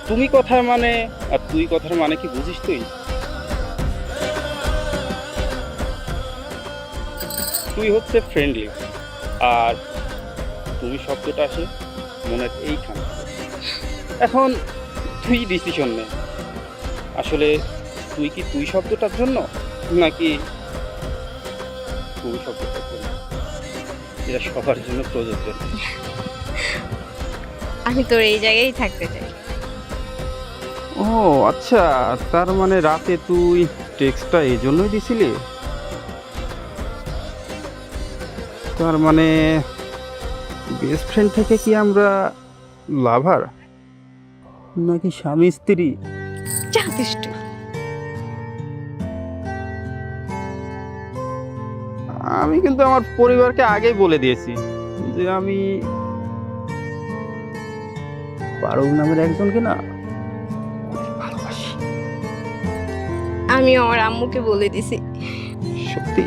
তুমি কথার মানে আর তুই কথার মানে কি বুঝিস তুই? তুই হচ্ছে ফ্রেন্ডলি, আর তুমি শব্দটা আসে মনের এইখান থেকে। এখন তুই ডিসিশন নে, আসলে তুই কি তুই শব্দটার জন্য, নাকি তুমি শব্দটার জন্য? এটা সবার জন্য প্রযোজ্য না। আমি তোর এই জায়গায় থাকতে চাই। ও আচ্ছা, তার মানে রাতে তুই টেক্সটটা এই জন্যই দিছিলি? তার মানে বেস্ট ফ্রেন্ড থেকে কি আমরা লাভার, নাকি স্বামী স্ত্রী? যথেষ্ট। আমি কিন্তু আমার পরিবারকে আগেই বলে দিয়েছি যে আমি পারুল নামের একজনকে না অনেক ভালোবাসি। আমি আমার আম্মুকে বলে দিছি। সত্যি?